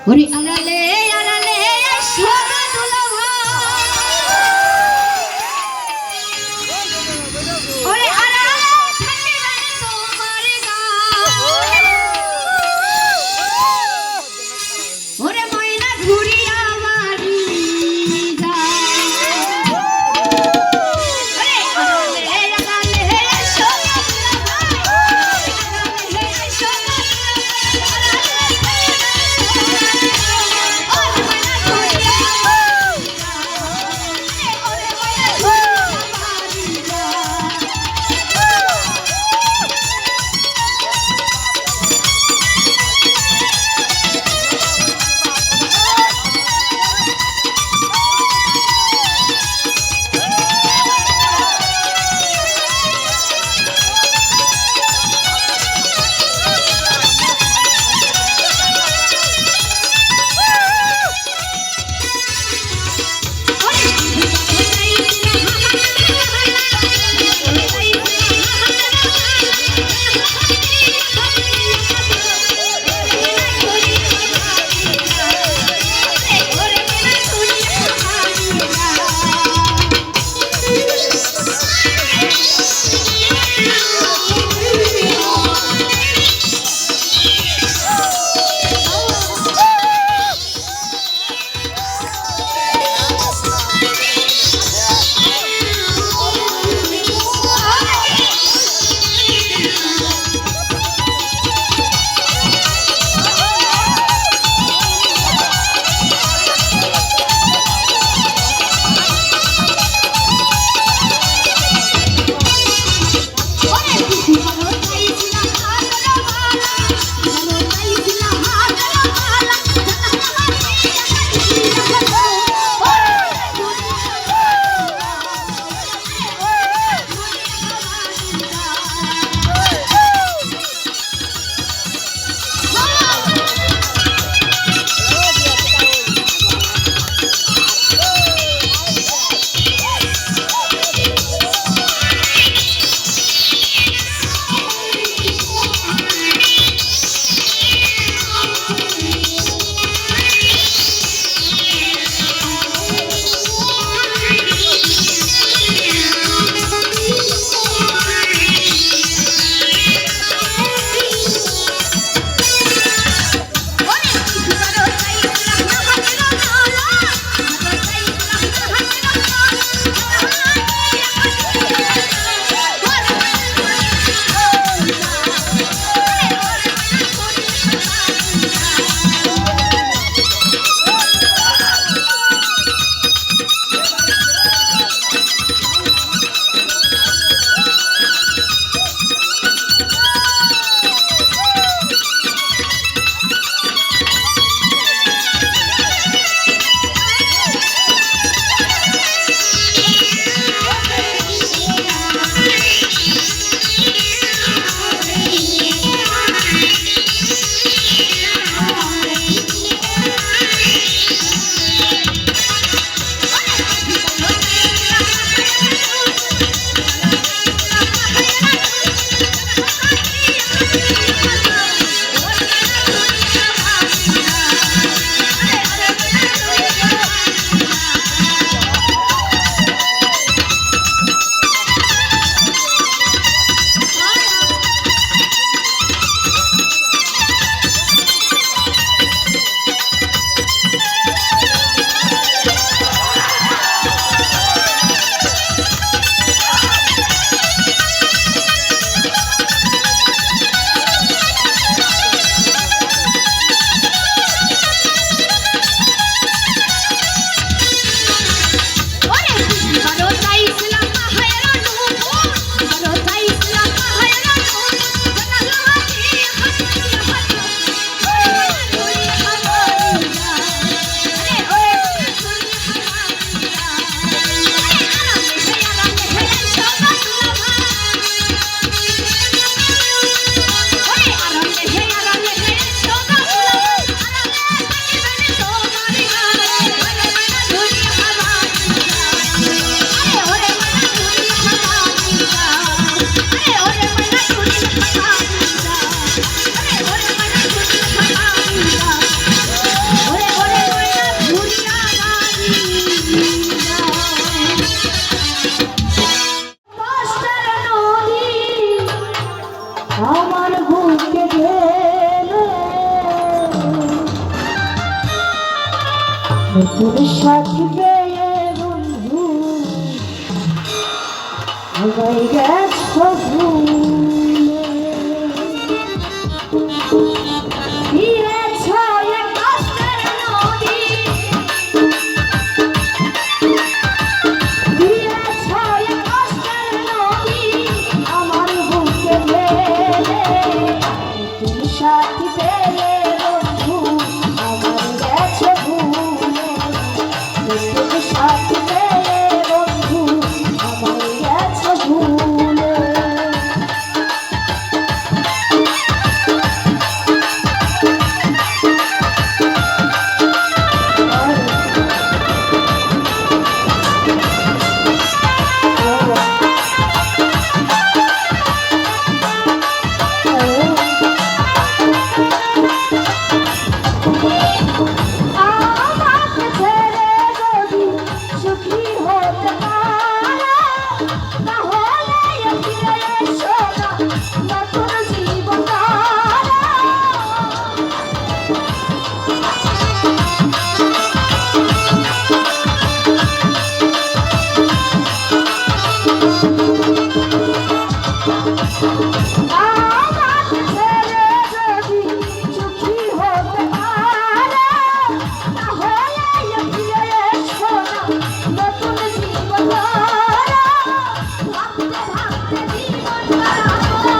ওরে আড়ালে আড়ালে সোনা দুলাভা ওরে আড়ালে থাকে জানে তোমার গান ওরে ময়না ঘুরিয়া বাড়ি যায় ওরে আড়ালে আড়ালে সোনা দুলাভা আড়ালে সোনা সাথী পেয়ে বন্ধু আমায় গেছো ভুলে দিয়েছ এক কষ্টের নদী দিয়েছ এক কষ্টের নদী আমার বুকে ফেলে তুমি সাথী পেলে বন্ধু আমায় গেছো ভুলে তুমি সাথী পেলে বন্ধু আমায় গেছো ভুলে আমাকে ছেড়ে যদি সুখী হতে পারো তাহলে ফিরে এসো না নতুন জীবন গড়ো। আমাকে ছেড়ে যদি সুখী হতে পারো তাহলে ফিরে এসো না নতুন জীবন গড়ো। ভাবতে ভাবতে জীবন কাটাবো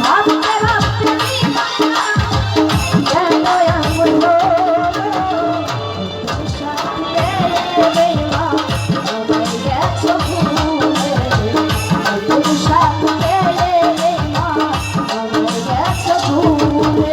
ভাবতে ভাবতে জীবন কাটাবো কেন এমন হলো তুমি সাথী পেলে মা আমায় গেছো ভুলে তুমি সাথী পেলে মা আমায় গেছো ভুলে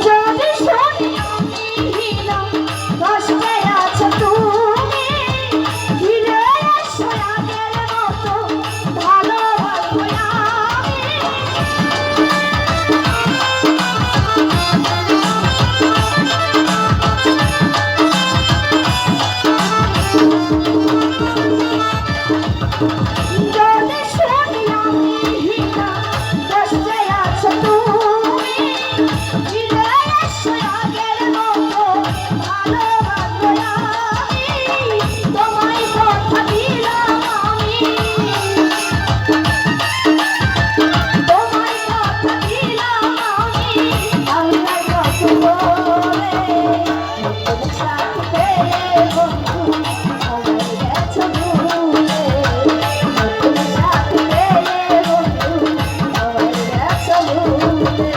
যদি শুনি আমি হীনম কষ্টে আছো তুমি ফিরে এসো আগের মতো ভালোবাসবো আমি। যদি শুনি আমি হীনম কষ্টে আছো তুমি ফিরে এসো আগের মতো ভালোবাসবো আমি। তোমায় কথা দিলাম আমি তোমায় কথা দিলাম আমি আল্লাহর কসম করে তুমি সাথী পেলে বন্ধু আমায় গেছো ভুলে তুমি সাথী পেলে বন্ধু আমায় গেছো ভুলে।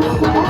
ও